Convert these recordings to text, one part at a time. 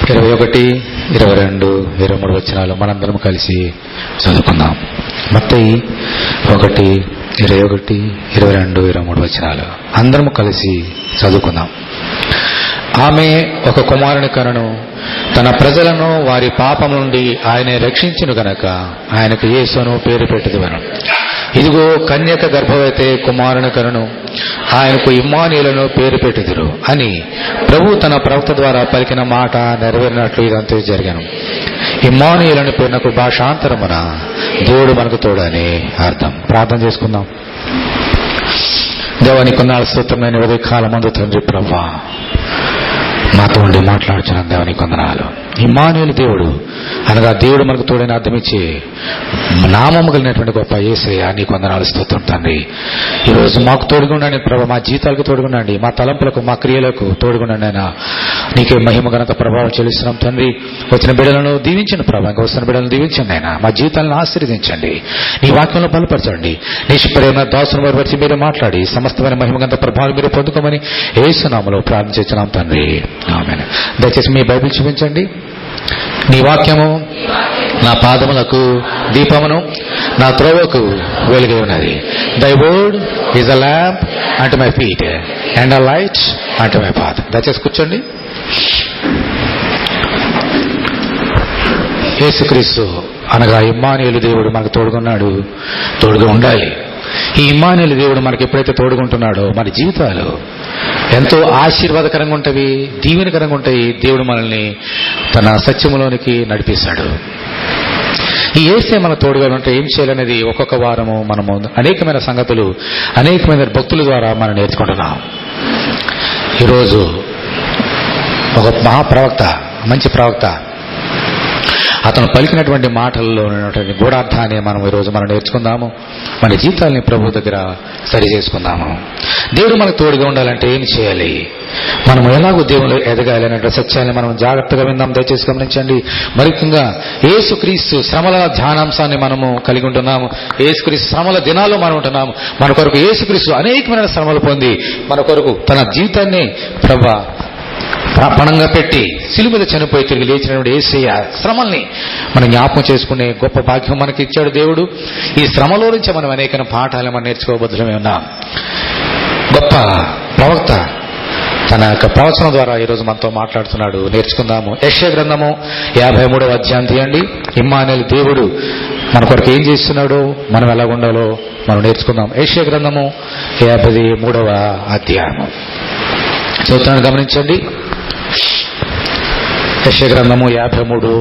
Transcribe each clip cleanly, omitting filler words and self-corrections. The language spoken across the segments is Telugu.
21, 22, 23 వచనాలు మనందరం కలిసి చదువుకుందాం. మత్తయి 1, 21, 22, 23 వచనాలు అందరం కలిసి చదువుకుందాం. ఆమె ఒక కుమారుని కనను, తన ప్రజలను వారి పాపం నుండి ఆయనే రక్షించును గనక ఆయనకు యేసును పేరు పెట్టుదువను. ఇదిగో కన్యక గర్భవతి కుమారుని కనను, ఆయనకు ఇమ్మానుయేలును పేరు పెట్టుదురు అని ప్రభు తన ప్రవక్త ద్వారా పలికిన మాట నెరవేరినట్లు ఇదంతా జరిగాను. ఇమ్మానుయేలుని పేరునకు భాషాంతరమున దేవుడు మనకు తోడని అర్థం. ప్రార్థన చేసుకుందాం. దేవానికి కొన్నాళ్ళ స్తోత్రమైన ఉదయకాలం మందు తండ్రి ప్రభువా, మాతో ఉండి మాట్లాడుచున్నాను. దేవానికి వందనాలు. ఇమ్మానుయేలు దేవుడు అనగా దేవుడు మనకు తోడని అర్థమిచ్చి నామము కలిగినటువంటి గొప్ప యేసయ్య నీకు వందనాలు స్తోత్రం తండ్రి. ఈరోజు మాకు తోడుగుండండి ప్రభావ, మా జీతాలకు తోడుగుండండి, మా తలంపులకు మా క్రియలకు తోడుగుండండి. అయినా నీకే మహిమ ఘనత ప్రభావం చెల్లిస్తున్నాం తండ్రి. వచ్చిన బిడ్డలను దీవించండి ప్రభావ, ఇంకా వస్తున్న బిడ్డలను దీవించండి. అయినా మా జీవితాలను ఆశీర్వదించండి, నీ వాక్యంలో బలపరచండి. నిష్పరైన దాసును బలపరిచి మీరే మాట్లాడి సమస్తమైన మహిమ ఘనత ప్రభావం మీరు పొందుకోమని యేసు నామములో ప్రార్థించున్నాం తండ్రి. ఆమేన్. దయచేసి మీ బైబిల్ చూపించండి. నీ వాక్యము నా పాదములకు దీపమును, నా త్రోవకు వెలుగై ఉన్నది. Thy word is a lamp unto my feet and a light unto my path. దయచేసి కూర్చోండి. యేసుక్రీస్తు అనగా ఇమ్మానుయేలు దేవుడు మనకు తోడుగున్నాడు, తోడుగా ఉండాలి. ఈ ఇమ్మానుయేలు దేవుడు మనకి ఎప్పుడైతే తోడుకుంటున్నాడో మన జీవితాలు ఎంతో ఆశీర్వాదకరంగా ఉంటాయి, దీవెనకరంగా ఉంటాయి. దేవుడు మనల్ని తన సత్యములోనికి నడిపిస్తాడు. ఈ యేసే మన తోడుగా ఉంటే ఏం చేయాలనేది ఒక్కొక్క వారము మనము అనేకమైన సంగతులు అనేకమైన భక్తుల ద్వారా మనం నేర్చుకుంటున్నాం. ఈరోజు ఒక మహాప్రవక్త, మంచి ప్రవక్త, అతను పలికినటువంటి మాటల్లో ఉన్నటువంటి గూఢార్థాన్ని మనం ఈరోజు మనం నేర్చుకుందాము. మన జీవితాలని ప్రభు దగ్గర సరి చేసుకుందాము. దేవుడు మనకు తోడుగా ఉండాలంటే ఏం చేయాలి, మనం ఎలాగో దేవుళ్ళు ఎదగాలి అనే సత్యాన్ని మనం జాగ్రత్తగా విందాం. దయచేసి గమనించండి. మరికంగా యేసుక్రీస్తు శ్రమల ధ్యానాంశాన్ని మనము కలిగి ఉంటున్నాము. యేసుక్రీస్తు శ్రమల దినాల్లో మనం ఉంటున్నాము. మన కొరకు యేసుక్రీస్తు అనేకమైన శ్రమలు పొంది మన కొరకు తన జీవితాన్ని ప్రభు పణంగా పెట్టి శిలువ మీద చనిపోయి తిరిగి లేచినటువంటి యేసయ్య శ్రమల్ని మనం జ్ఞాపకం చేసుకునే గొప్ప భాగ్యం మనకి ఇచ్చాడు దేవుడు. ఈ శ్రమలో నుంచి మనం అనేక పాఠాలను మనం నేర్చుకోబద్దులమే ఉన్నాం. గొప్ప ప్రవక్త తన యొక్క ప్రవచనం ద్వారా ఈరోజు మనతో మాట్లాడుతున్నాడు. నేర్చుకుందాము. యెషయా గ్రంథము 53వ అధ్యాయం తీయండి. ఇమ్మానుయేలు దేవుడు మన కొరకు ఏం చేస్తున్నాడో, మనం ఎలా ఉండాలో మనం నేర్చుకుందాం. యెషయా గ్రంథము 53వ అధ్యాయము చదువుతాను, గమనించండి. యెషయా గ్రంథము 53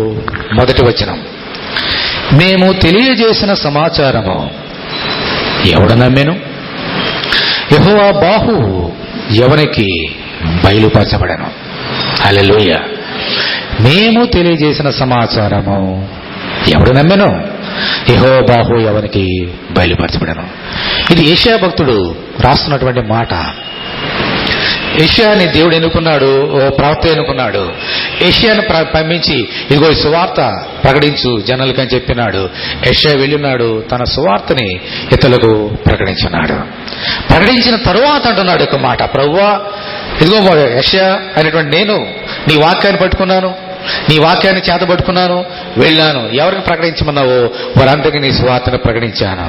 మొదటి వచనం. మేము తెలియజేసిన సమాచారము ఎవడు నమ్మెను? యెహోవా బాహు ఎవనికి బయలుపరచబడను? హల్లెలూయా. మేము తెలియజేసిన సమాచారము ఎవడు నమ్మెను? యెహోవా బాహు ఎవనికి బయలుపరచబడను. ఇది యెషయా భక్తుడు రాస్తున్నటువంటి మాట. యెషయాని దేవుడు ఎన్నుకున్నాడు, ఓ ప్రవక్త ఎన్నుకున్నాడు. యెషయాను పంపించి ఇదిగో ఈ సువార్త ప్రకటించు జనాలకని చెప్పినాడు. యెషయా వెళ్ళినాడు, తన సువార్తని ఇతరులకు ప్రకటించున్నాడు. ప్రకటించిన తరువాత అంటున్నాడు ఒక మాట, ప్రభువా ఇదిగో యెషయా అనేటువంటి నేను నీ వాక్యాన్ని పట్టుకున్నాను, నీ వాక్యాన్ని చేతబట్టుకున్నాను, వెళ్ళాను. ఎవరికి ప్రకటించమన్నావో వారందరికీ నీ సువార్తను ప్రకటించాను.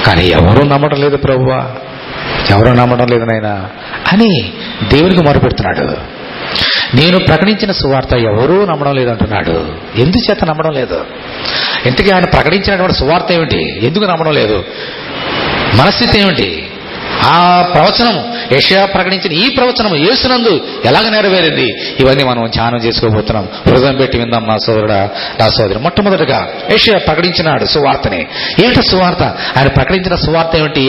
కానీ ఎవరూ నమ్మడం లేదు ప్రభువా, ఎవరూ నమ్మడం లేదు నాయనా అని దేవునికి మొరపెడుతున్నాడు. నేను ప్రకటించిన సువార్త ఎవరూ నమ్మడం లేదంటున్నాడు. ఎందుచేత నమ్మడం లేదు? ఇంతకీ ఆయన ప్రకటించినటువంటి సువార్త ఏమిటి? ఎందుకు నమ్మడం లేదు? మనస్థితి ఏమిటి? ఆ ప్రవచనం, యెషయా ప్రకటించిన ఈ ప్రవచనం యేసునందు ఎలాగ నెరవేరింది? ఇవన్నీ మనం ధ్యానం చేసుకోబోతున్నాం. హృదయం పెట్టి విందాం నా సోదరుడా, నా సోదరి. మొట్టమొదటిగా యెషయా ప్రకటించినాడు సువార్తని. ఏమిటి సువార్త? ఆయన ప్రకటించిన సువార్త ఏమిటి?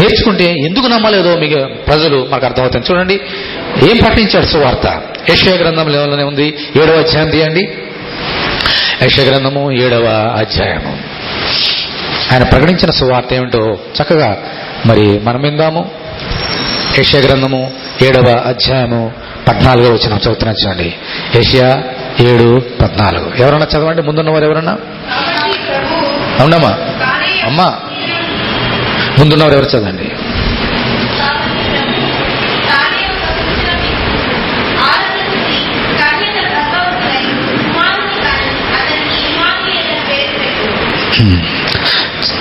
నేర్చుకుంటే ఎందుకు నమ్మలేదో మీకు ప్రజలు మనకు అర్థమవుతుంది. చూడండి ఏం ప్రకటించాడు సువార్త. యెషయా గ్రంథంలోనే ఉంది. 7వ అధ్యాయం తీయండి. యెషయా గ్రంథము 7వ అధ్యాయము. ఆయన ప్రకటించిన సువార్త ఏమిటో చక్కగా మరి మనం విందాము. యెషయా గ్రంథము 7వ అధ్యాయము 14వ వచనం చదువుతున్నాను చూడండి. యెషయా 7:14. ఎవరన్నా చదవండి, ముందున్నవారు ఎవరన్నా. అవునమ్మా, అమ్మా ముందున్నవారు ఎవరు చదవండి.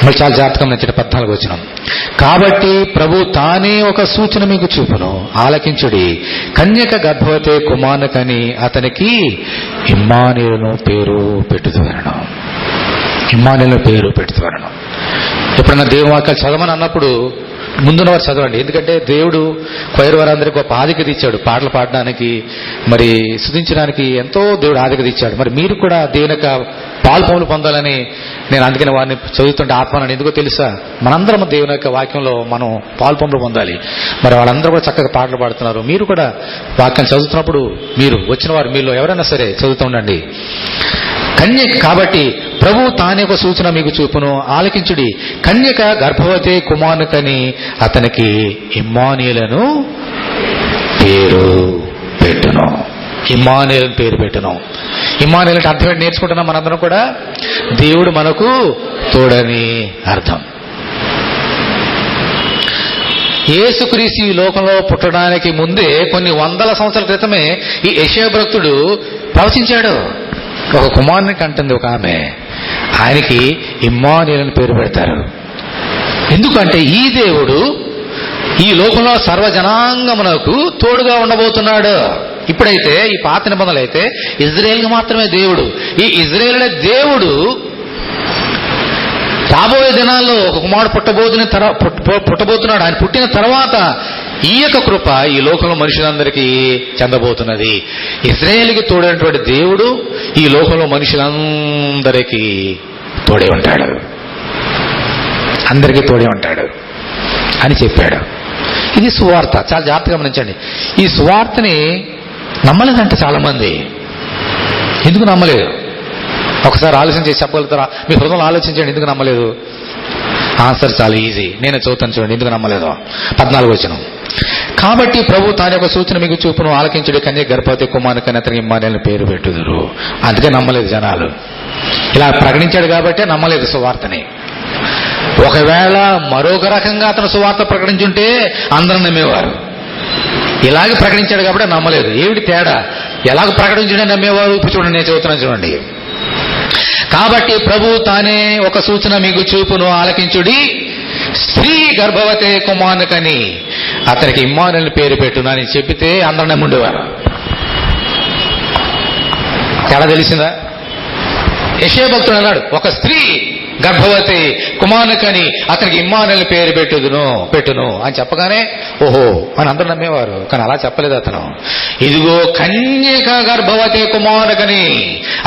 మరి చాలా జాగ్రత్తగా నచ్చిన 14 వచనం. కాబట్టి ప్రభు తానే ఒక సూచన మీకు చూపును, ఆలకించుడి. కన్యక గర్భవతి కుమారునికని అతనికి ఇమ్మానుయేలును పేరు పెట్టుదువలెను. ఇమ్మానుయేలును పేరు పెట్టుదువలెను. ఎప్పుడన్నా దేవుని వాక్యాలు చదవమని అన్నప్పుడు ముందున్న వారు చదవండి. ఎందుకంటే దేవుడు క్వైర్ వారందరికీ గొప్ప ఆధిక్యత ఇచ్చాడు. పాటలు పాడడానికి, మరి స్తుతించడానికి ఎంతో దేవుడు ఆధిక్యత ఇచ్చాడు. మరి మీరు కూడా దేవుని యొక్క పాల్పొంగులు పొందాలని నేను అందుకని వారిని చదువుతుంటే ఆత్మని ఎందుకో తెలుసా, మనందరం దేవుని యొక్క వాక్యంలో మనం పాల్పొంగులు పొందాలి. మరి వాళ్ళందరూ కూడా చక్కగా పాటలు పాడుతున్నారు. మీరు కూడా వాక్యం చదువుతున్నప్పుడు మీరు వచ్చిన వారు మీలో ఎవరైనా సరే చదువుతూ ఉండండి. కన్యక కాబట్టి ప్రభు తానే ఒక సూచన మీకు చూపును, ఆలకించుడి. కన్యక గర్భవతి కుమారునికని అతనికి ఇమ్మానుయేలును పేరు పెట్టును. ఇమ్మానుయేలును పేరు పెట్టును. ఇమ్మానుయేలు అంటే అర్థం ఏంటి నేర్చుకుంటున్నాం మనందరం కూడా? దేవుడు మనకు తోడని అర్థం. యేసుక్రీస్తు ఈ లోకంలో పుట్టడానికి ముందే కొన్ని వందల సంవత్సరాల క్రితమే ఈ యెషయా భక్తుడు ప్రవచించాడు. ఒక కుమారునికి అంటుంది ఒక ఆమె, ఆయనకి ఇమ్మానుయేలు పేరు పెడతారు. ఎందుకంటే ఈ దేవుడు ఈ లోకంలో సర్వజనాంగమునకు తోడుగా ఉండబోతున్నాడు. ఇప్పుడైతే ఈ పాత నిబంధనలు అయితే ఇజ్రాయేల్కి మాత్రమే దేవుడు. ఈ ఇజ్రాయేల్ దేవుడు రాబోయే దినాల్లో ఒక కుమారుడు పుట్టబోతున్నాడు. ఆయన పుట్టిన తర్వాత ఈ యొక్క కృప ఈ లోకంలో మనుషులందరికీ చెందబోతున్నది. ఇజ్రాయేలుకి తోడైనటువంటి దేవుడు ఈ లోకంలో మనుషులందరికీ తోడే ఉంటాడు, అందరికీ తోడే ఉంటాడు అని చెప్పాడు. ఇది సువార్త. చాలా జాగ్రత్తగా గమనించండి. ఈ సువార్తని నమ్మలేదంట చాలా మంది. ఎందుకు నమ్మలేదు? ఒకసారి ఆలోచన చేసి చెప్పగలుగుతారా? మీ హృదయంలో ఆలోచించండి, ఎందుకు నమ్మలేదు? ఆన్సర్ చాలా ఈజీ, నేను చదువుతాను చూడండి ఎందుకు నమ్మలేదు. 14 వచనం. కాబట్టి ప్రభు తాని ఒక సూచన మీకు చూపును, ఆలకించుడి. కన్యక గర్భవతి కుమారునికని అతనికి ఇమ్మానుయేలును పేరు పెట్టుదురు. అందుకే నమ్మలేదు జనాలు. ఇలా ప్రకటించాడు కాబట్టే నమ్మలేదు సువార్తని. ఒకవేళ మరొక రకంగా అతను సువార్త ప్రకటించుంటే అందరూ నమ్మేవారు. ఇలాగే ప్రకటించాడు కాబట్టి నమ్మలేదు. ఏమిటి తేడా? ఎలాగ ప్రకటించడం నమ్మేవారు? ఇప్పుడు చూడండి, నేను చదువుతున్నాను చూడండి. కాబట్టి ప్రభు తానే ఒక సూచన మీకు చూపును, ఆలకించుడి. స్త్రీ గర్భవతి కుమారునికని అతనికి ఇమ్మానుయేలు పేరు పెట్టును అని చెప్పితే అందరూ నమ్ముండేవారు. తేడా తెలిసిందా? యెషయా భక్తుడు అన్నాడు, ఒక స్త్రీ గర్భవతి కుమారునికని అతనికి ఇమ్మానుయేలు పేరు పెట్టును అని చెప్పగానే ఓహో అని అందరూ నమ్మేవారు. కానీ అలా చెప్పలేదు అతను. ఇదిగో కన్యక గర్భవతి కుమారునికని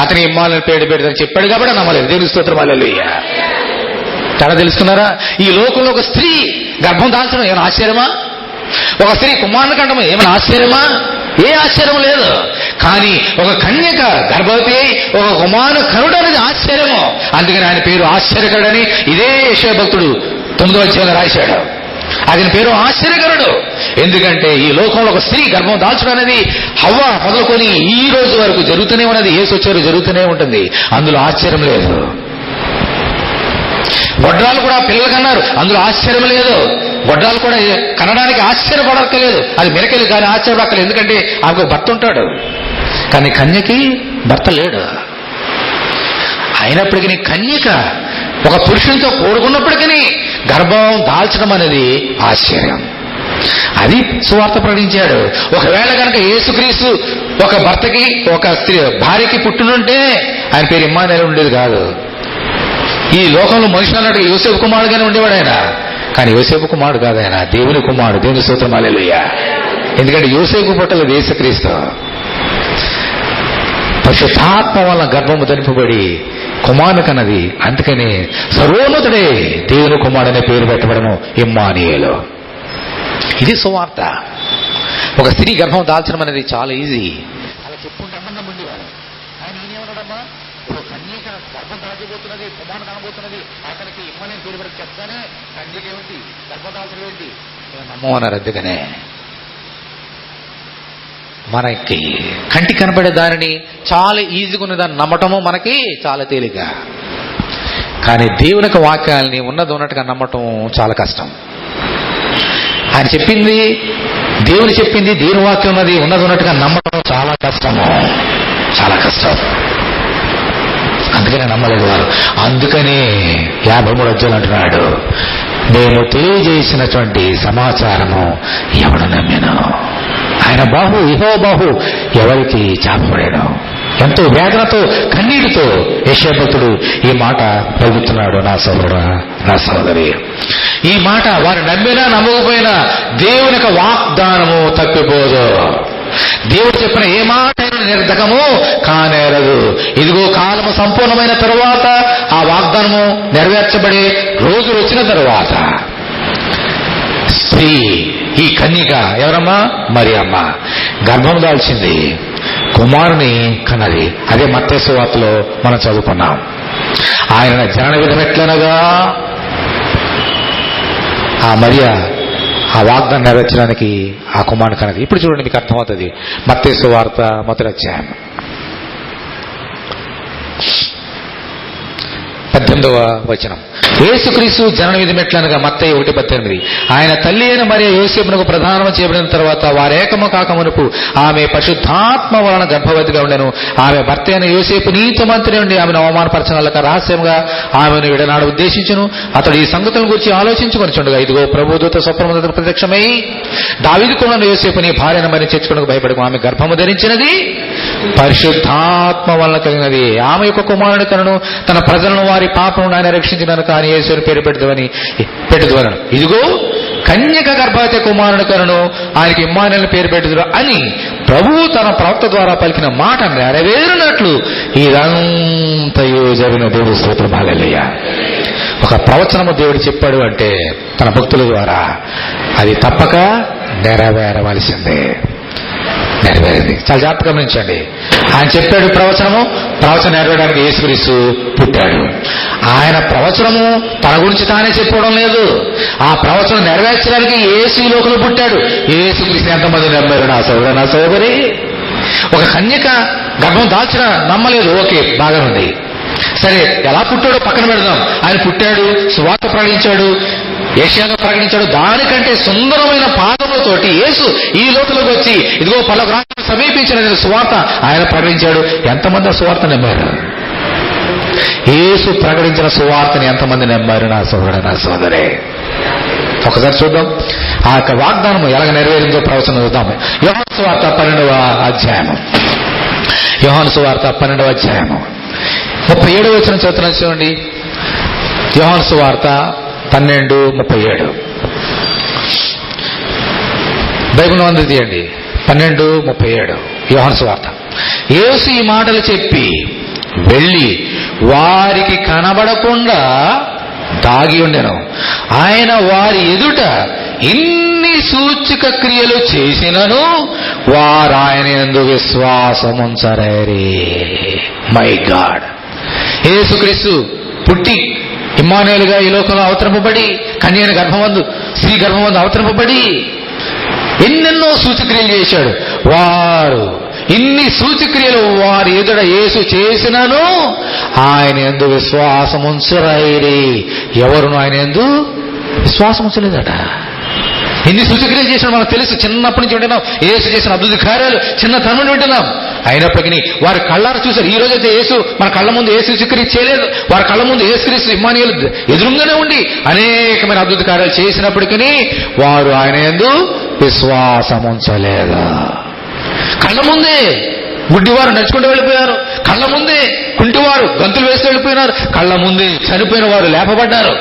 అతనికి ఇమ్మానుయేలు పేరు పెట్టుదని చెప్పాడు కాబట్టి నమ్మలేదు. దేవుని స్తోత్రం, హల్లెలూయా. తేడా తెలుసుకున్నారా? ఈ లోకంలో ఒక స్త్రీ గర్భం దాల్చడం ఏమైనా ఆశ్చర్యమా? ఒక స్త్రీ కుమారుని కంటమో ఏమైనా ఆశ్చర్యమా? ఏ ఆశ్చర్యం లేదు. కానీ ఒక కన్యక గర్భవతి ఒక కుమారుని కనుడు అనేది ఆశ్చర్యము. అందుకని ఆయన పేరు ఆశ్చర్యకరుడని ఇదే యెషయా భక్తుడు 9వ అధ్యాయంలో రాశాడు. ఆయన పేరు ఆశ్చర్యకరుడు. ఎందుకంటే ఈ లోకంలో ఒక స్త్రీ గర్భం దాల్చడం అనేది హవ్వ మొదలుకొని ఈ రోజు వరకు జరుగుతూనే ఉన్నది. యేసు వచ్చారు జరుగుతూనే ఉంటుంది. అందులో ఆశ్చర్యం లేదు. గొడ్రాలు కూడా పిల్లలు కన్నారు, అందులో ఆశ్చర్యం లేదు. గొడ్రాలు కూడా కనడానికి ఆశ్చర్యపడక్కలేదు. అది మిరకలు కానీ ఆశ్చర్యపడక్కలేదు. ఎందుకంటే ఆమెకు భర్త ఉంటాడు. కానీ కన్యకి భర్త లేడు. అయినప్పటికీ కన్యక ఒక పురుషునితో కూడుకున్నప్పటికీ గర్భం దాల్చడం అనేది ఆశ్చర్యం. అది సువార్త ప్రకటించాడు. ఒకవేళ కనుక యేసుక్రీస్తు ఒక భర్తకి ఒక స్త్రీ భార్యకి పుట్టునుంటే ఆయన పేరు ఇమ్మానుయేలు ఉండేది కాదు. ఈ లోకంలో మనుషులు అన్నట్టు యోసేపు కుమారుడుగానే ఉండేవాడు ఆయన. కానీ యోసేపు కుమారుడు కాదు, ఆయన దేవుని కుమారుడు. దేవుని స్తోత్రం, హల్లెలూయా. ఎందుకంటే యోసేపు పుట్టలేదు, యేసుక్రీస్తు పరిశుద్ధాత్మ వల్ల గర్భము ధరింపబడి కుమారుని కన్నది. అందుకని సర్వోన్నతుడే దేవుని కుమారుడు అనే పేరు పెట్టబడము ఇమ్మానుయేలు. ఇది సువార్త. ఒక స్త్రీ గర్భం దాల్చడం అనేది చాలా ఈజీ. అలా చెప్పుకుంటే అన్నం ఉండేవారు. ఆయన ఏమన్నాడమ్మా, ఒక కన్యక గర్భం దాల్చబోతున్నది, కుమారుడు కనబోతున్నది, అతనికి ఇమ్మానుయేలు పేరు పెట్టి చెప్తానే కన్యక ఏమిటి, గర్భం దాల్చడం ఏంటి నమ్మన్నారు. అందుకనే మనకి కంటికి కనబడే దానిని చాలా ఈజీగా ఉన్న దాన్ని నమ్మటము మనకి చాలా తేలిక. కానీ దేవుని వాక్యాలని ఉన్నది ఉన్నట్టుగా నమ్మటం చాలా కష్టం. ఆయన చెప్పింది దేవుని చెప్పింది, దేవుని వాక్యం ఉన్నది ఉన్నది ఉన్నట్టుగా నమ్మటం చాలా కష్టము, చాలా కష్టం. అందుకనే నమ్మలేదు వారు. అందుకనే 53 అధ్యాయులు అంటున్నాడు, మేము తెలియజేసినటువంటి సమాచారము ఎవడు నమ్మెను, ఆయన బాహు ఇహో బాహు ఎవరికి చాపబడేను. ఎంతో వేదనతో కన్నీటితో యెషయా భక్తుడు ఈ మాట పలుకుతున్నాడు. నా సోదరుడా, నా సోదరి, ఈ మాట వారు నమ్మినా నమ్మకపోయినా దేవుని యొక్క వాగ్దానము తప్పిపోదు. దేవుడు చెప్పిన ఏ మాట నిర్ధకము కానేరదు. ఇదిగో కాలము సంపూర్ణమైన తరువాత, ఆ వాగ్దానము నెరవేర్చబడే రోజులు వచ్చిన తరువాత, స్త్రీ ఈ కన్యక ఎవరమ్మా? మరియమ్మ గర్భం దాల్చింది, కుమారుని కన్నది. అదే మత్తయి సువార్తలో మనం చదువుకున్నాం. ఆయన జనన విధం ఎట్లనగా ఆ మరియ ఆ వాగ్దానం నెరవేర్చడానికి ఆ కుమారుని కన్నది. ఇప్పుడు చూడండి, మీకు అర్థమవుతుంది. మత్తయి సువార్త 1వ అధ్యాయం 18వ వచనం. యేసుక్రీస్తు జనన విధం ఎట్లనగా మత్తయి 1:18. ఆయన తల్లి అయిన మరియ యోసేపునకు ప్రధానం చేయబడిన తర్వాత వారేకము కాకమునుపు ఆమె పరిశుద్ధాత్మ వలన గర్భవతిగా ఉండెను. ఆమె భర్త అయిన యోసేపు నీతిమంతుడే ఉండి ఆమెను అవమానపరచనలక రహస్యంగా ఆమెను విడనాడు ఉద్దేశించును. అతడు ఈ సంగతులను గురించి ఆలోచించుకొనిచుండగా, ఇదిగో ప్రభుదూత స్వప్నముతో ప్రత్యక్షమై దావీదు కుమారుడు యోసేపుని భార్యను మరి చేర్చుకునకు భయపడకు, ఆమె గర్భము ధరించినది పరిశుద్ధాత్మ వలన కలిగినది. ఆమె యొక్క కుమారుని కనును తన ప్రజలను వారి పాపను ఆయన రక్షించినను కానీ యేసుని పేరు పెట్టుదువలను. ఇదిగో కన్యక గర్భవతి కుమారుని కనును ఆయనకి ఇమ్మానుయేలు పేరు పెట్టుదురు అని ప్రభువు తన ప్రవక్త ద్వారా పలికిన మాట నెరవేరినట్లు ఇదంతయు జరిగిన దేవుడు స్తోత్రం. హల్లెలూయా. ఒక ప్రవచనము దేవుడు చెప్పాడు అంటే తన భక్తుల ద్వారా అది తప్పక నెరవేరవలసిందే. నెరవేరింది. చాలా జాగ్రత్తగా గమనించండి. ఆయన చెప్పాడు ప్రవచనం నెరవేరడానికి యేసుక్రీస్తు పుట్టాడు. ఆయన ప్రవచనము తన గురించి తానే చెప్పుకోవడం లేదు. ఆ ప్రవచనం నెరవేర్చడానికి యేసు ఈ లోకంలో పుట్టాడు. యేసుక్రీస్తు ఎంతమంది నమ్మారు? నా సోదరు, నా సోదరి. ఒక కన్యక గర్భం దాల్చిన నమ్మలేదు, ఓకే, బాగా ఉంది. సరే, ఎలా పుట్టాడో పక్కన పెడదాం. ఆయన పుట్టాడు, సువార్త ప్రకటించాడు, యెషయాగా ప్రకటించాడు. దానికంటే సుందరమైన పాదములతోటి యేసు ఈ లోకంలోకి వచ్చి ఇదిగో పలుకు రాజ్యం సమీపించిన సువార్త ఆయన ప్రకటించాడు. ఎంతమంది సువార్త నమ్మారు? యేసు ప్రకటించిన సువార్తని ఎంతమంది నమ్మారు? నా సోదరుడు, నా సోదరే. ఒకసారి చూద్దాం ఆ యొక్క వాగ్దానం ఎలాగ నెరవేరిందో ప్రవచనం చూద్దాం. యోహాను సువార్త 12వ అధ్యాయము. యోహాను సువార్త 12వ అధ్యాయము 37వ వచనం చదువుతున్నా చూడండి. యోహాను సువార్త 12:37. బైబిల్ అందరూ తీయండి. 12:37 యోహాను సువార్త. యేసు ఈ మాటలు చెప్పి వెళ్ళి వారికి కనబడకుండా దాగి ఉండెను. ఆయన వారి ఎదుట ఇన్ని సూచక క్రియలు చేసినను వారు ఆయన యందు విశ్వాసముంచరేరి. My God. యేసుక్రీస్తు పుట్టి ఇమ్మానుయేలుగా ఈ లోకంలో అవతరింపబడి కన్యని గర్భమందు స్త్రీ గర్భమందు అవతరింపబడి ఎన్నెన్నో సూచక్రియలు చేశాడు. వారు ఇన్ని సూచక్రియలు వారి ఎదుట యేసు చేసినను ఆయన యందు విశ్వాసముంచరైరి. ఎవరును ఆయన యందు విశ్వాసముంచలేదట. ఎన్ని సూచక్రియలు చేసినా మనకు తెలుసు. చిన్నప్పటి నుంచి వింటున్నాం యేసు చేసిన అద్భుత కార్యాలు, చిన్నతనం నుండి వింటున్నాం. అయినప్పటికీ వారి కళ్ళారు చూశారు. ఈ రోజైతే యేసు మన కళ్ళ ముందు ఏ సూచక్రియ చేయలేదు. వారి కళ్ళ ముందు యేసుక్రీస్తు ఇమ్మానుయేలు ఎదురుగానే ఉండి అనేకమైన అద్భుత కార్యాలు చేసినప్పటికీ వారు ఆయన యందు విశ్వాసముంచలేదు. కళ్ళ ముందే గుడ్డివారు నడుచుకుంటూ వెళ్ళిపోయారు. కళ్ళ ముందే కుంటివారు గంతులు వేస్తూ వెళ్ళిపోయినారు. కళ్ళ ముందే చనిపోయిన వారు లేపబడ్డారు.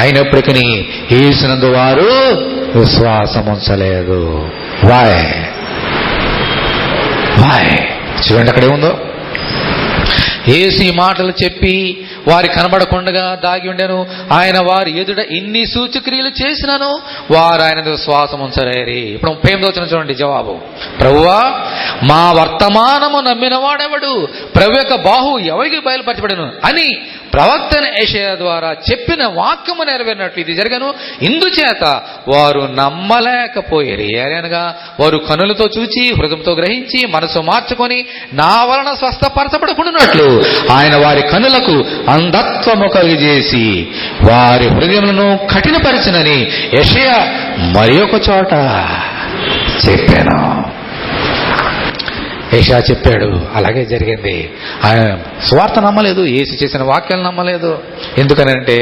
అయినప్పటికీ యేసునందు వారు విశ్వాసముంచలేదు. వాయ్ చూడండి అక్కడ ఏముందో. యేసు ఈ మాటలు చెప్పి వారి కనబడకుండా దాగి ఉండెను. ఆయన వారి ఎదుట ఇన్ని సూచక్రియలు చేసినాను వారు ఆయన విశ్వాసం ఉంచలేరి. ఇప్పుడు 38వ వచనం చూడండి జవాబు. ప్రభువా, మా వర్తమానము నమ్మిన వాడెవడు? ప్రభు యొక్క బాహు ఎవరికి బయలుపరచబడను అని ప్రవక్తన యెషయా ద్వారా చెప్పిన వాక్యము నెరవేరినట్లు ఇది జరగను. ఇందుచేత వారు నమ్మలేకపోయేరి. అనగా వారు కనులతో చూచి హృదయంతో గ్రహించి మనసు మార్చుకొని నా వలన స్వస్థపరచబడకుండానట్లు ఆయన వారి కనులకు అంధత్వము కలిగజేసి వారి హృదయములను కఠినపరచునని యెషయా మరి ఒక చోట చెప్పాను. యెషయా చెప్పాడు, అలాగే జరిగింది. ఆయన సువార్త నమ్మలేదు, యేసు చేసిన వాక్యాలు నమ్మలేదు. ఎందుకనంటే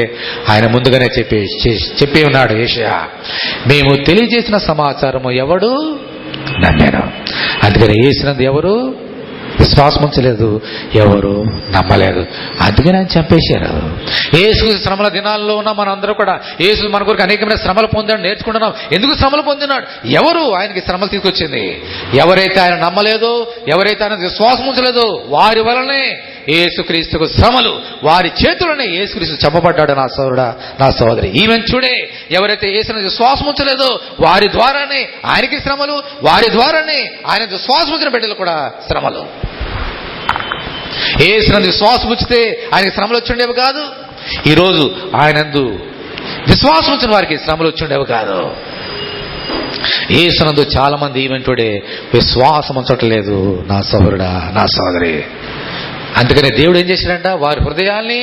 ఆయన ముందుగానే చెప్పి ఉన్నాడు యెషయా, మేము తెలియజేసిన సమాచారము ఎవడు నమ్మాను. అందుకని యేసునందు ఎవరు విశ్వాసం ఉంచలేదు, ఎవరు నమ్మలేదు. అందుకని ఆయన చంపేశారు. యేసు శ్రమల దినాల్లో ఉన్న మనందరూ కూడా యేసు మన కొరకు అనేకమైన శ్రమలు పొందాడు, నేర్చుకుంటున్నాం. ఎందుకు శ్రమలు పొందినాడు? ఎవరు ఆయనకి శ్రమలు తీసుకొచ్చింది? ఎవరైతే ఆయన నమ్మలేదో, ఎవరైతే ఆయన విశ్వాసం ఉంచలేదో వారి వలనే యేసుక్రీస్తుకు శ్రమలు, వారి చేతులనే యేసుక్రీస్తు చంపబడ్డాడు. నా సోదరుడా, నా సోదరి, ఈవెన్ చూడే, ఎవరైతే యేసుని విశ్వాసం ఉంచలేదో వారి ద్వారానే ఆయనకి శ్రమలు, వారి ద్వారానే ఆయన విశ్వాసం ఉంచిన బిడ్డలు కూడా శ్రమలు. యేసునందు విశ్వాసం ఉంచితే ఆయనకి శ్రమలు వచ్చిండేవి కాదు. ఈరోజు ఆయనందు విశ్వాసం ఉంచిన వారికి శ్రమలు వచ్చిండేవి కాదు. యేసునందు చాలా మంది ఈవెన్ టుడే విశ్వాసం ఉంచట్లేదు. నా సోదరుడా, నా సోదరి, అందుకనే దేవుడు ఏం చేశాడంట? వారి హృదయాల్ని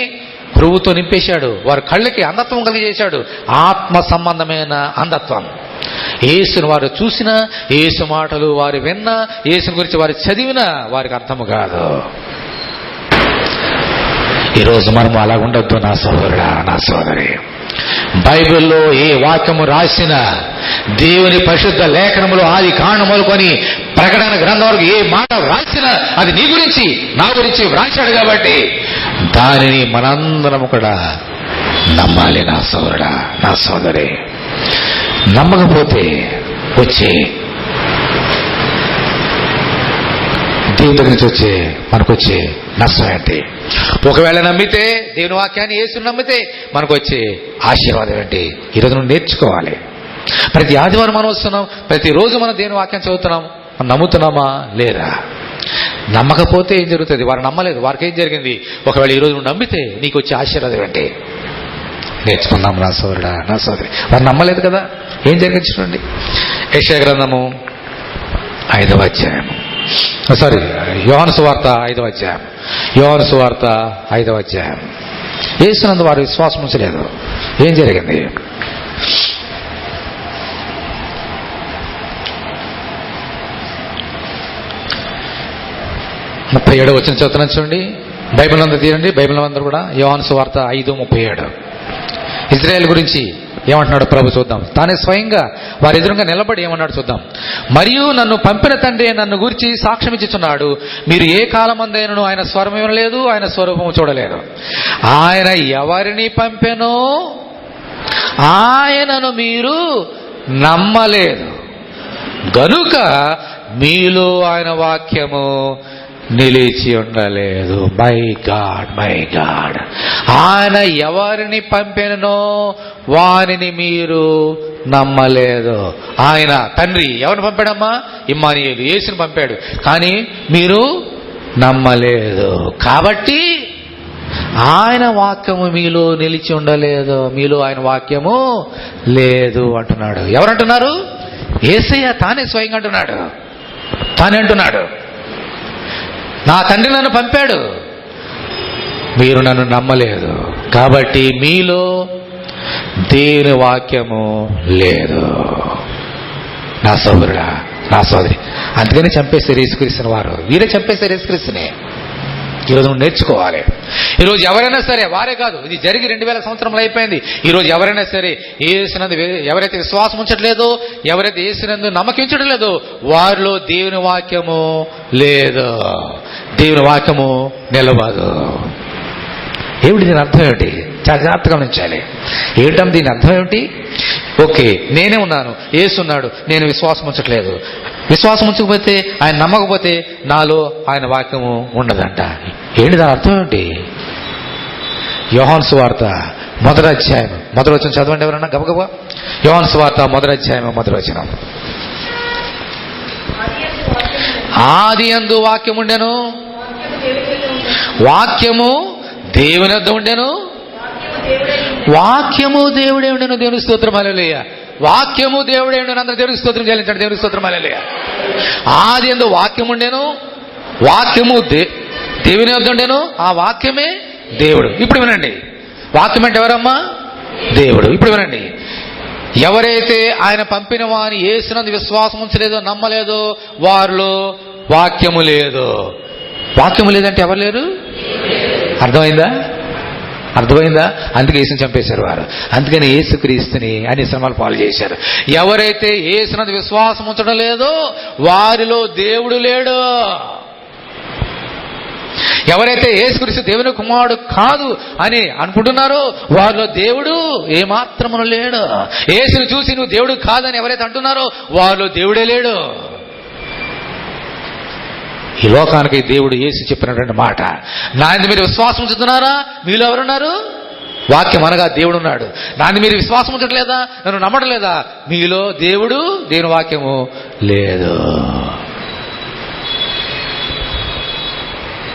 క్రొవ్వుతో నింపేశాడు, వారి కళ్ళకి అంధత్వం కలిగజేశాడు. ఆత్మ సంబంధమైన అంధత్వం. యేసును వారు చూసినా, యేసు మాటలు వారు విన్నా, యేసుని గురించి వారు చదివినా వారికి అర్థము కాదు. ఈరోజు మనము అలా ఉండొద్దు నా సోదరుడా, నా సోదరి. బైబిల్లో ఏ వాక్యము రాసినా, దేవుని పరిశుద్ధ లేఖనములు ఆది కాండం మొదలుకొని ప్రకటన గ్రంథం వరకు ఏ మాట రాసినా అది నీ గురించి, నా గురించి వ్రాశాడు. కాబట్టి దానిని మనందరం కూడా నమ్మాలి నా సోదరుడా, నా సోదరి. నమ్మకపోతే వచ్చే దేవుని దగ్గర నుంచి వచ్చే మనకొచ్చే నష్టం ఏంటి? ఒకవేళ నమ్మితే, దేవుని వాక్యాన్ని యేసుని నమ్మితే మనకు వచ్చే ఆశీర్వాదం ఏంటి? ఈరోజు నువ్వు నేర్చుకోవాలి. ప్రతి ఆదివారం మనం వస్తున్నాం, ప్రతిరోజు మనం దేవుని వాక్యం చదువుతున్నాం. మనం నమ్ముతున్నామా లేదా? నమ్మకపోతే ఏం జరుగుతుంది? వారు నమ్మలేదు, వారికి ఏం జరిగింది? ఒకవేళ ఈరోజు నువ్వు నమ్మితే నీకు వచ్చే ఆశీర్వాదం ఏంటి? నేర్చుకున్నాం నా సోదరుడా, నా సోదరి. వారు నమ్మలేదు కదా, ఏం జరిగింది చూడండి. యెషయా గ్రంథము 5వ అధ్యాయము, యోహాను సువార్త 5వ అధ్యాయం. యోహాను సువార్త 5వ అధ్యాయం. యేసునందు వారు విశ్వాసం ఉంచలేదు. ఏం జరిగింది? ముప్పై 37వ వచనం చదువుతున్నాను చూడండి. బైబిల్ అంతా తీయండి, బైబిల్ అందరూ కూడా. యోహాను సువార్త 5:37. ఇజ్రాయేల్ గురించి ఏమంటున్నాడు ప్రభు చూద్దాం. తానే స్వయంగా వారి ఎదురుగా నిలబడి ఏమన్నాడు చూద్దాం. మరియు నన్ను పంపిన తండ్రి నన్ను గురించి సాక్ష్యం ఇచ్చుచున్నాడు. మీరు ఏ కాలమందైనను ఆయన స్వరం వినలేదు, ఆయన స్వరూపము చూడలేదు. ఆయన ఎవరిని పంపెనో ఆయనను మీరు నమ్మలేదు గనుక మీలో ఆయన వాక్యము నిలిచి ఉండలేదు. My God, my God. ఆయన ఎవరిని పంపెనో వారిని మీరు నమ్మలేదు. ఆయన తండ్రి ఎవరిని పంపాడమ్మా? ఇమ్మానుయేలు, యేసుని పంపాడు. కానీ మీరు నమ్మలేదు. కాబట్టి ఆయన వాక్యము మీలో నిలిచి ఉండలేదు, మీలో ఆయన వాక్యము లేదు అంటున్నాడు. ఎవరంటున్నారు? యేసయ్య తానే స్వయంగా అంటున్నాడు. తానే అంటున్నాడు, నా తండ్రి నన్ను పంపాడు, మీరు నన్ను నమ్మలేదు, కాబట్టి మీలో దేవుని వాక్యము లేదు. నా సోదరుడా, నా సోదరి, అందుకని చంపేశారు యేసుక్రీస్తుని వారు. వీరే చంపేశారు యేసుక్రీస్తుని. ఈరోజు నువ్వు నేర్చుకోవాలి. ఈరోజు ఎవరైనా సరే, వారే కాదు, ఇది జరిగి 2000 సంవత్సరములు అయిపోయింది. ఈరోజు ఎవరైనా సరే యేసునందు ఎవరైతే విశ్వాసం ఉంచట్లేదో, ఎవరైతే యేసునందు నమ్మకించడం లేదో వారిలో దేవుని వాక్యము లేదు, దేవుని వాక్యము నిలబడదు. ఏమిటి దీని అర్థం ఏమిటి? చాలా జాగ్రత్తగా గమనించాలి. ఏమిటం దీని అర్థం ఏమిటి? ఓకే, నేనే ఉన్నాను, యేసు ఉన్నాడు, నేను విశ్వాసం ఉంచట్లేదు. విశ్వాసం ఉంచకపోతే, ఆయన నమ్మకపోతే నాలో ఆయన వాక్యము ఉండదంట. ఏంటి దాని అర్థం ఏమిటి? యోహాను సువార్త 1వ అధ్యాయం 1వ వచనం చదవండి ఎవరన్నా గబగబా. యోహాను సువార్త 1వ అధ్యాయం 1వ వచనం. ఆది యందు వాక్యం ఉండెను, వాక్యము దేవుని వద్ద ఉండెను, వాక్యము దేవుడే ఉండెను. దేవుని స్తోత్రం, హల్లెలూయా. వాక్యము దేవుడే ఉండెను. అందరూ దేవునికి స్తోత్రం చెల్లించండి. దేవునికి స్తోత్రం, హల్లెలూయా. ఆది యందు వాక్యం ఉండెను, వాక్యము దేవుని వద్ద ఉండెను, ఆ వాక్యమే దేవుడు. ఇప్పుడు వినండి, వాక్యం అంటే ఎవరమ్మా? దేవుడు. ఇప్పుడు వినండి, ఎవరైతే ఆయన పంపిన వాని యేసునందు విశ్వాసం ఉంచలేదో, నమ్మలేదో వారిలో వాక్యము లేదు. వాక్యము లేదంటే ఎవరు లేరు? అర్థమైందా? అందుకే యేసుని చంపేశారు వారు. అందుకని యేసుక్రీస్తుని అన్ని శ్రమలు పాలు చేశారు. ఎవరైతే యేసునందు విశ్వాసం ఉంచడం లేదో వారిలో దేవుడు లేడు. ఎవరైతే యేసుక్రీస్తు దేవుని కుమారుడు కాదు అని అనుకుంటున్నారో వారిలో దేవుడు ఏమాత్రమును లేడు. యేసును చూసి నువ్వు దేవుడు కాదని ఎవరైతే అంటున్నారో వారిలో దేవుడే లేడు. ఈ లోకానికి దేవుడు యేసు చెప్పినటువంటి మాట, నా యందు మీరు విశ్వాసం ఉంచుతున్నారా? మీలో ఎవరున్నారు? వాక్యం అనగా దేవుడు ఉన్నాడు. దాన్ని మీరు విశ్వాసం ఉంచట్లేదా? నన్ను నమ్మడం లేదా? మీలో దేవుడు, దేవుని వాక్యము లేదు.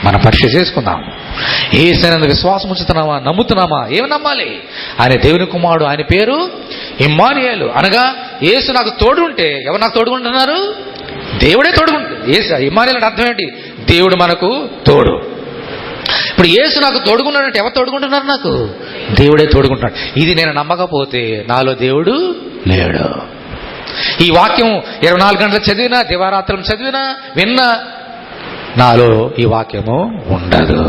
మనం పరీక్ష చేసుకుందాం. యేసునందు విశ్వాసం ఉంచుతున్నామా? నమ్ముతున్నామా? ఏమి నమ్మాలి? ఆయన దేవుని కుమారుడు, ఆయన పేరు ఇమ్మానుయేలు, అనగా యేసు నాకు తోడు ఉంటే ఎవరు నాకు తోడుకుంటున్నారు? దేవుడే తోడుకుంటాడు. ఇమ్మానుయేలు అంటే అర్థం ఏంటి? దేవుడు మనకు తోడు. ఇప్పుడు యేసు నాకు తోడుకున్నాడంటే ఎవరు తోడుకుంటున్నారు? నాకు దేవుడే తోడుకుంటున్నాడు. ఇది నేను నమ్మకపోతే నాలో దేవుడు లేడు. ఈ వాక్యం 24 గంటలు చదివినా, దివారాత్రం చదివినా, విన్నా నాలో ఈ వాక్యము ఉండదు.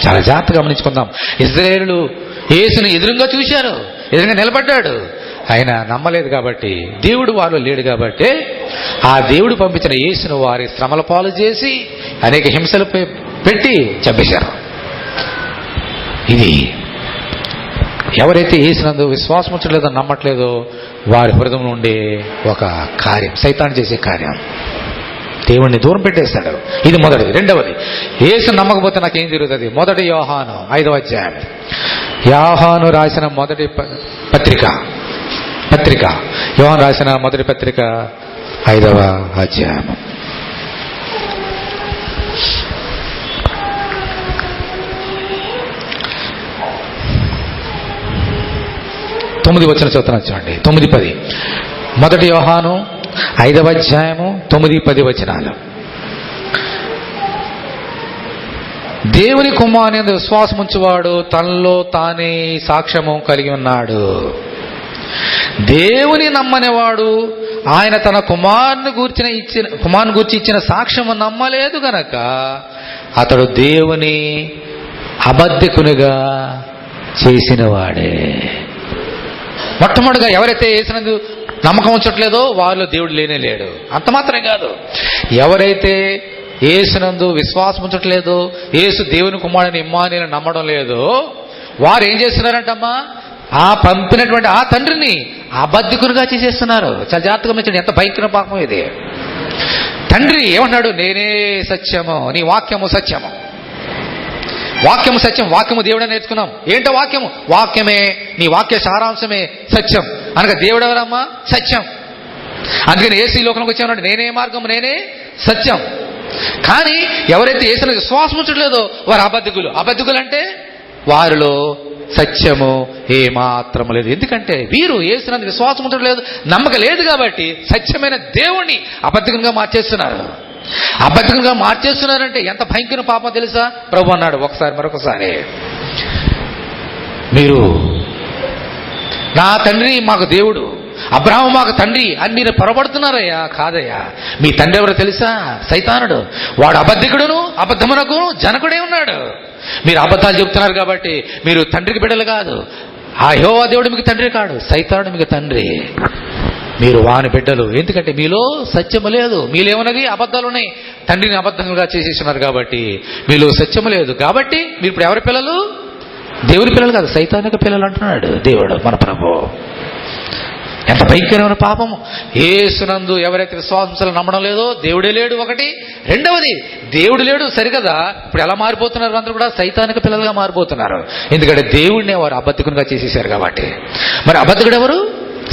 చాలా జాగ్రత్తగా గమనించుకుందాం. ఇశ్రాయేలు యేసుని ఎదురుగా చూశారు, ఎదురుగా నిలబడ్డాడు. ఆయన నమ్మలేదు కాబట్టి, దేవుడు వాళ్ళు లేడు కాబట్టి ఆ దేవుడు పంపించిన యేసును వారి శ్రమల పాలు చేసి అనేక హింసలు పెట్టి చంపేశారు. ఇది ఎవరైతే యేసునందు విశ్వాసం ఉంచలేదో, నమ్మట్లేదో వారి హృదయంలో ఉండే ఒక కార్యం, సైతాను చేసే కార్యం. దేవుణ్ణి దూరం పెట్టేస్తాడు. ఇది మొదటిది. రెండవది, యేసు నమ్మకపోతే నాకేం జరుగుతుంది? మొదటి యోహాను 5వ అధ్యాయం. యోహాను రాసిన మొదటి పత్రిక యోహాను రాసిన మొదటి పత్రిక 5వ అధ్యాయం. తొమ్మిది వచనం చదువుతున్నా చూడండి. 9-10. మొదటి యోహాను 5వ అధ్యాయము 9-10 వచనాలు. దేవుని కుమారుని విశ్వాసం ఉంచువాడు తనలో తానే సాక్ష్యము కలిగి ఉన్నాడు. దేవుని నమ్మనివాడు ఆయన తన కుమారుని గూర్చి ఇచ్చిన సాక్ష్యము నమ్మలేదు గనక అతడు దేవుని అబద్ధికునిగా చేసినవాడే. మొట్టమొదటిగా ఎవరైతే యేసునందు నమ్మకం ఉంచట్లేదో వారిలో దేవుడు లేనే లేడు. అంత మాత్రమే కాదు, ఎవరైతే యేసునందు విశ్వాసం ఉంచట్లేదో, యేసు దేవుని కుమారుని ఇమ్మానుయేలుని నమ్మడం లేదో వారు ఏం చేస్తున్నారంటమ్మా? ఆ పంపినటువంటి ఆ తండ్రిని అబద్ధికునిగా చేసేస్తున్నారు. చాలా జాగ్రత్తగా గమనించండి, ఎంత భయంకర పాపం ఇది. తండ్రి ఏమన్నాడు? నేనే సత్యము, నీ వాక్యము సత్యము. వాక్యము సత్యం. వాక్యము దేవుడే నేర్చుకున్నాం. ఏంటో వాక్యము? వాక్యమే, నీ వాక్య సారాంశమే సత్యం. అనగా దేవుడు ఎవరమ్మా? సత్యం. అందుకని యేసు ఈ లోకంలోకి వచ్చామన్నాడు, నేనే మార్గం, నేనే సత్యం. కానీ ఎవరైతే యేసుని విశ్వాసం ఉంచట్లేదో వారు అబద్ధికులు. అబద్ధికులు అంటే వారిలో సత్యము ఏమాత్రం లేదు. ఎందుకంటే వీరు యేసునందు విశ్వాసం ఉంచట్లేదు, నమ్మక లేదు కాబట్టి సత్యమైన దేవుణ్ణి అబద్ధికంగా మార్చేస్తున్నారు. అబద్ధికంగా మార్చేస్తున్నారంటే ఎంత భయంకర పాపం తెలుసా? ప్రభు అన్నాడు మరొకసారి, మీరు నా తండ్రి మాకు దేవుడు, అబ్రాహాము మాకు తండ్రి అని మీరు పొరపడుతున్నారయ్యా. కాదయ్యా, మీ తండ్రి ఎవరో తెలుసా? సైతానుడు. వాడు అబద్ధికుడును అబద్ధమునకు జనకుడే ఉన్నాడు. మీరు అబద్ధాలు చెబుతున్నారు కాబట్టి మీరు తండ్రికి బిడ్డలు కాదు. ఆ యెహోవా దేవుడు మీకు తండ్రి కాడు, సైతానుడు మీకు తండ్రి. మీరు వాని బిడ్డలు. ఎందుకంటే మీలో సత్యము లేదు. మీలేమన్నది అబద్ధాలు ఉన్నాయి. తండ్రిని అబద్ధంగా చేసేస్తున్నారు కాబట్టి మీలో సత్యము లేదు. కాబట్టి మీరు ఇప్పుడు ఎవరి పిల్లలు? దేవుని పిల్లలు కాదు, సైతానిక పిల్లలు అంటున్నాడు దేవుడు మన ప్రభు. ఎంత భయంకరమైన పాపము. యేసునందు ఎవరైతే విశ్వాసాలు నమ్మడం లేదో దేవుడే లేడు ఒకటి. రెండవది, దేవుడు లేడు సరికదా, ఇప్పుడు ఎలా మారిపోతున్నారు? అందరూ కూడా సైతానిక పిల్లలుగా మారిపోతున్నారు. ఎందుకంటే దేవుడిని వారు అబద్ధికునిగా చేసేసారు కాబట్టి. మరి అబద్ధికుడు ఎవరు?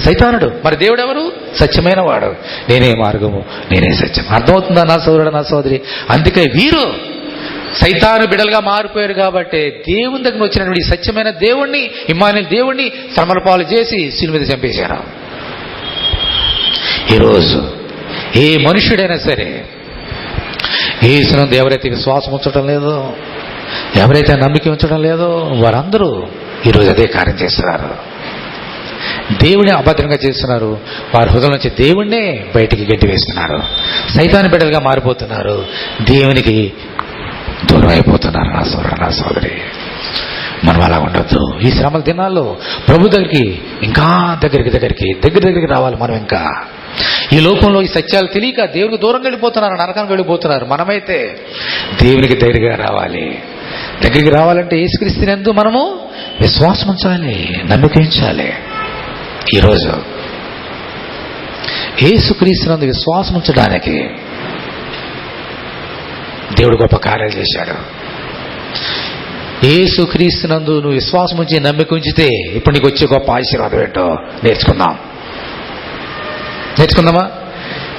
సైతానుడు. మరి దేవుడు ఎవరు? సత్యమైన వాడు. నేనే మార్గము, నేనే సత్యం. అర్థమవుతుందా నా సోదరుడు, నా సోదరి? అందుకే వీరు సైతాను బిడలుగా మారిపోయారు కాబట్టి దేవుని దగ్గర వచ్చినటువంటి సత్యమైన దేవుణ్ణి, ఇమ్మానుయేలు దేవుణ్ణి శ్రమల పాలు చేసి శిలువ మీద చంపేశారు. ఈరోజు ఏ మనుష్యుడైనా సరే యేసునందు ఎవరైతే విశ్వాసం ఉంచడం లేదో, ఎవరైతే నమ్మిక ఉంచడం లేదో వారందరూ ఈరోజు అదే కార్యం చేస్తున్నారు. దేవుని అభద్రంగా చేస్తున్నారు. వారి హృదయం నుంచి దేవుణ్ణే బయటికి గెంటి వేస్తున్నారు. సైతాను బిడ్డలుగా మారిపోతున్నారు. దేవునికి దూరం అయిపోతున్నారు. నా సోదరు, నా సోదరి, మనం అలా ఉండొద్దు. ఈ శ్రమల దినాల్లో ప్రభు దగ్గరికి ఇంకా దగ్గరికి రావాలి. మనం ఇంకా ఈ లోకంలో ఈ సత్యాలు తెలియక దేవునికి దూరంగా వెళ్ళిపోతున్నారు, నరకానికి వెళ్ళిపోతున్నారు. మనమైతే దేవునికి దగ్గరగా రావాలి. దగ్గరికి రావాలంటే యేసుక్రీస్తునందు మనము విశ్వాసం ఉంచాలి, నమ్మిక ఉంచాలి. ఈరోజు యేసుక్రీస్తునందు విశ్వాసం ఉంచడానికి దేవుడు గొప్ప కార్యాలు చేశాడు. యేసుక్రీస్తునందు నువ్వు విశ్వాసం ఉంచి నమ్మిక ఉంచితే ఇప్పుడు నీకు వచ్చే గొప్ప ఆశీర్వాదం ఏంటో నేర్చుకుందామా?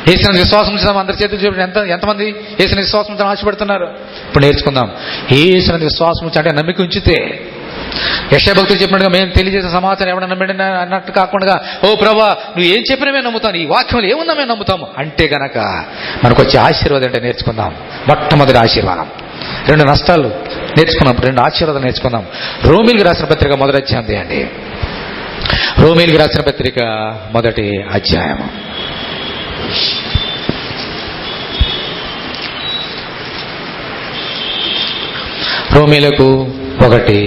యేసునందు విశ్వాసం ఉంచుదాం. అందరి చేతులు చూడండి. ఎంతమంది యేసుని విశ్వాసం ఉంచాలని ఆశపడుతున్నారు? ఇప్పుడు నేర్చుకుందాం. యేసునందు విశ్వాసం ఉంచి అంటే నమ్మిక ఉంచితే, యెషయా భక్తులు చెప్పినట్టుగా మేము తెలియజేసిన సమాచారం ఎవరైనా నమ్మిన అన్నట్టు కాకుండా, ఓ ప్రభా నువ్వు ఏం చెప్పినా మేము నమ్ముతాను, ఈ వాక్యంలో ఏముందా మేము నమ్ముతాము అంటే గనక మనకు వచ్చే ఆశీర్వాదం అంటే నేర్చుకుందాం. మొట్టమొదటి ఆశీర్వాదం. 2 నష్టాలు నేర్చుకున్నాం, 2 ఆశీర్వాదాలు నేర్చుకుందాం. రోమీయులకు రాసిన పత్రిక మొదటి అధ్యాయం తీయండి. రోమీయులకు రాసిన పత్రిక మొదటి అధ్యాయం. రోమీయులకు 1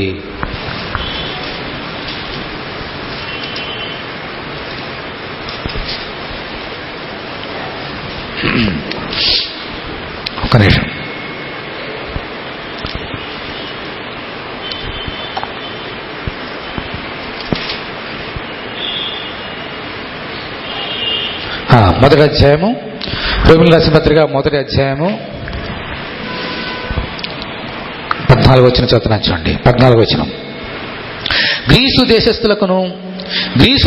ఒక్క నిమిషం. మొదటి అధ్యాయము, రోమీయులకు రాసిన పత్రిక మొదటి అధ్యాయము 14వ వచనం చదువుతున్నాను చూడండి. 14వ వచనం. గ్రీసు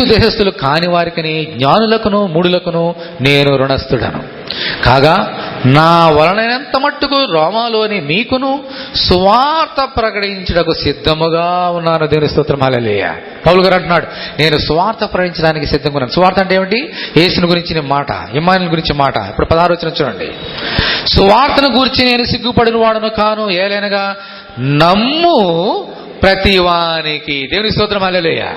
దేశస్థులు కాని వారికిని జ్ఞానులకును మూఢులకును నేను రుణస్థుడను కాగా నా వలనైనంత మట్టుకు రోమాలోని మీకును సువార్త ప్రకటించుటకు సిద్ధముగా ఉన్నాను. దేవుని స్తోత్రం. హల్లెలూయా. పౌలు గారు అంటున్నాడు, నేను సువార్త ప్రకటించడానికి సిద్ధంగా ఉన్నాను. సువార్త అంటే ఏమిటి? యేసుని గురించిన మాట, ఇమ్మానుయేలు గురించి మాట. ఇప్పుడు 16వ వచనం చూడండి. సువార్తను గురించి నేను సిగ్గుపడిన వాడును కాను, ఏలైనగా నమ్ము ప్రతివానికి. దేవుని స్తోత్రం. హల్లెలూయా.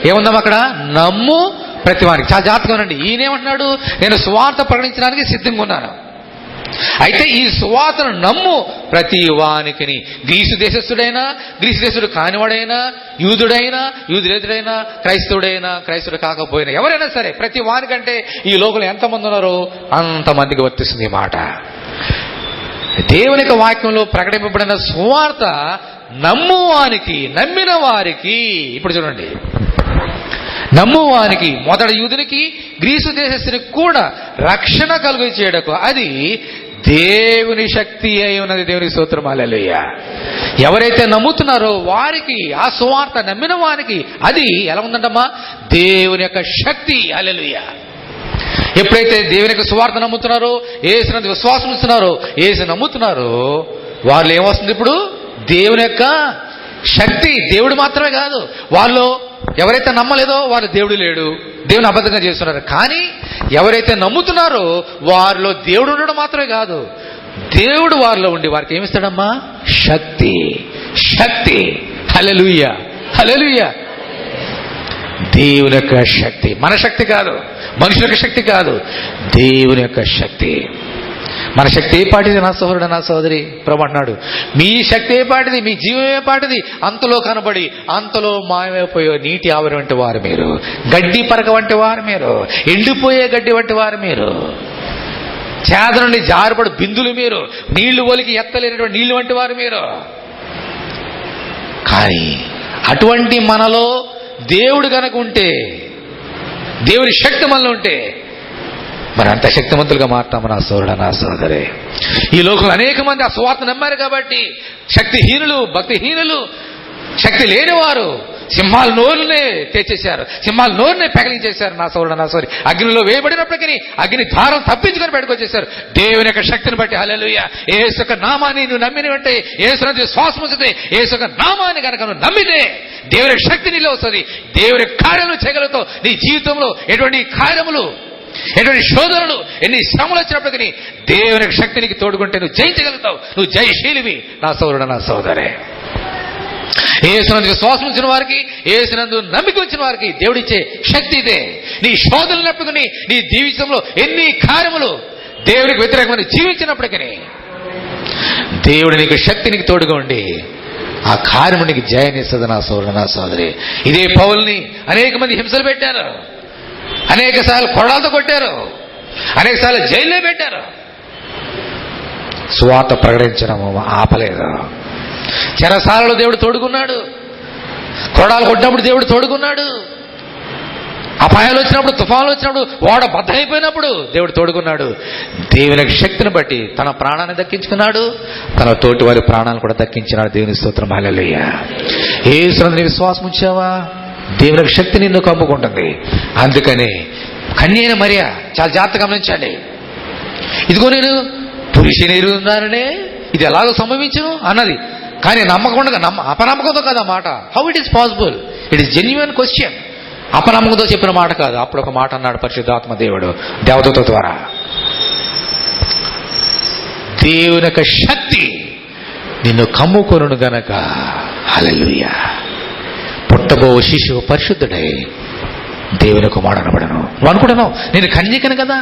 ఏముందాం అక్కడ? నమ్ము ప్రతివానికి. చాలా జాగ్రత్తగా ఉండండి. ఈయనేమంటున్నాడు? నేను సువార్త ప్రకటించడానికి సిద్ధంగా ఉన్నాను. అయితే ఈ సువార్తను నమ్ము ప్రతి వానికిని, గ్రీసు దేశస్థుడు కానివాడైనా, యూదుడైనా, క్రైస్తవుడు కాకపోయినా, ఎవరైనా సరే ప్రతి వానికంటే ఈ లోకంలో ఎంతమంది ఉన్నారో అంతమందికి వర్తిస్తుంది ఈ మాట. దేవుని యొక్క వాక్యంలో ప్రకటింపబడిన సువార్త నమ్మిన వారికి. ఇప్పుడు చూడండి, నమ్మువానికి, మొదటి యూదునికి గ్రీసు దేశస్థునికి కూడా రక్షణ కలుగు చేయడకు అది దేవుని శక్తి అయి ఉన్నది. దేవుని స్తోత్రం. హల్లెలూయా. ఎవరైతే నమ్ముతున్నారో వారికి ఆ సువార్త, నమ్మిన వారికి అది ఎలా ఉందంటమ్మా? దేవుని యొక్క శక్తి. హల్లెలూయా. ఎప్పుడైతే దేవుని యొక్క సువార్త నమ్ముతున్నారో, యేసునందు విశ్వాసం ఉంచుతున్నారో, యేసు నమ్ముతున్నారో, వాళ్ళు ఏమొస్తుంది? ఇప్పుడు దేవుని యొక్క శక్తి. దేవుడు మాత్రమే కాదు, వాళ్ళు ఎవరైతే నమ్మలేదో వారు దేవుడు లేడు, దేవుని అబద్ధంగా చేస్తున్నారు. కానీ ఎవరైతే నమ్ముతున్నారో వారిలో దేవుడు ఉండడం మాత్రమే కాదు, దేవుడు వారిలో ఉండి వారికి ఏమిస్తాడమ్మా? శక్తి. హల్లెలూయా. హల్లెలూయా. దేవుని యొక్క శక్తి. మన శక్తి కాదు, మనుషుల యొక్క శక్తి కాదు, దేవుని యొక్క శక్తి. మన శక్తి ఏ పాటిది నా సోదరుడు, నా సోదరి? ప్రభు అంటున్నాడు, మీ శక్తి ఏ పాటిది, మీ జీవం ఏ పాటిది, అంతలో కనబడి అంతలో మాయమైపోయే నీటి ఆవిరి వంటి వారు మీరు, గడ్డి పరక వంటి వారు మీరు, ఎండిపోయే గడ్డి వంటి వారు మీరు, చేద నుండి జారుపడు బిందులు మీరు, నీళ్లు ఒలికి ఎత్తలేనటువంటి నీళ్లు వంటి వారు మీరు. కానీ అటువంటి మనలో దేవుడు గనక ఉంటే, దేవుని శక్తి మనలో ఉంటే మరి అంత శక్తివంతులుగా మారుతాము నా సోదరుడు, నా సోదరి. ఈ లోకంలో అనేక మంది ఆ సువార్త నమ్మారు కాబట్టి శక్తిహీనులు, భక్తిహీనులు, శక్తి లేనివారు సింహాల నోరునే తెచ్చేశారు, సింహాల నోరునే పెకలించేశారు నా సోదరుడు, నా సోదరి. అగ్నిలో వేయబడినప్పటికీ అగ్ని దారం తప్పించుకొని బయటకు వచ్చేశారు దేవుని యొక్క శక్తిని బట్టి. హల్లెలూయా. యేసు యొక్క నామాన్ని నువ్వు నమ్మిన వెంటే, యేసునందు విశ్వాసం ఉంచితే, యేసు యొక్క నామాన్ని కనుక నువ్వు నమ్మితే దేవుని శక్తి నీలో వస్తుంది. దేవుని కార్యములు చేయగలుగుతావు. నీ జీవితంలో ఎటువంటి కార్యములు, ఎటువంటి శోధనలు, ఎన్ని శ్రమలు వచ్చినప్పటికీ దేవుని శక్తినికి తోడుకుంటే నువ్వు జయించగలుగుతావు. నువ్వు జయశీలివి నా సోదరుడు, నా సోదరే. యేసునందు విశ్వాసం ఉంచిన వారికి, యేసునందు నమ్మిక ఉంచిన వారికి దేవుడిచ్చే శక్తి ఇదే. నీ శోధనలు నప్పుకుని నీ జీవితంలో ఎన్ని కార్యములు దేవునికి వ్యతిరేకమని జీవించినప్పటికీ దేవుడు నీకు శక్తి, నీకు తోడుగా ఉండి ఆ కార్యము నీకు జయాన్నిస్తుంది నా సోదరు, నా సోదరి. ఇదే పౌల్ని అనేక మంది హింసలు పెట్టారు, అనేక సార్లు కొరడాలతో కొట్టారు, అనేక సార్లు జైల్లో పెట్టారు. సువార్త ప్రకటించడము ఆపలేదు. చెరసాలలో దేవుడు తోడుకున్నాడు, కొరడాలు కొట్టినప్పుడు దేవుడు తోడుకున్నాడు, అపాయాలు వచ్చినప్పుడు, తుఫాన్లు వచ్చినప్పుడు, ఓడ బద్దలైపోయినప్పుడు దేవుడు తోడుకున్నాడు. దేవునికి శక్తిని బట్టి తన ప్రాణాన్ని దక్కించుకున్నాడు, తన తోటి వారి ప్రాణాలను కూడా దక్కించినాడు. దేవుని స్తోత్రం, హల్లెలూయా. యేసునందు విశ్వాసం ఉంచావా, దేవునికి శక్తి నిన్ను కమ్ముకుంటుంది. అందుకని కన్య అయిన మరియ చాలా జాగ్రత్తగా గమనించండి. ఇదిగో నేను పురుషుని ఎరుగున్నాననే ఇది ఎలాగో సంభవించును అన్నది. కానీ నమ్మకుండా అపనమ్మకంతో కదా మాట. How it is possible? It is genuine question. అపనమ్మకంతో చెప్పిన మాట కాదు. అప్పుడు ఒక మాట అన్నాడు పరిశుద్ధాత్మ దేవుడు దేవదూత ద్వారా, దేవుని యొక్క శక్తి నిన్ను కమ్ముకొనును గనక, హల్లెలూయా, పుట్టబో శిశువు పరిశుద్ధుడై దేవుని కుమారుడు అనబడను. నువ్వు అనుకుంటున్నావు నేను కన్యకను కదా,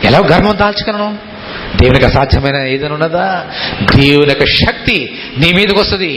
ఎలా గర్భం దాల్చగలను? దేవునికి అసాధ్యమైన ఏదైనా ఉన్నదా? దేవుని యొక్క శక్తి నీ మీదకి వస్తుంది.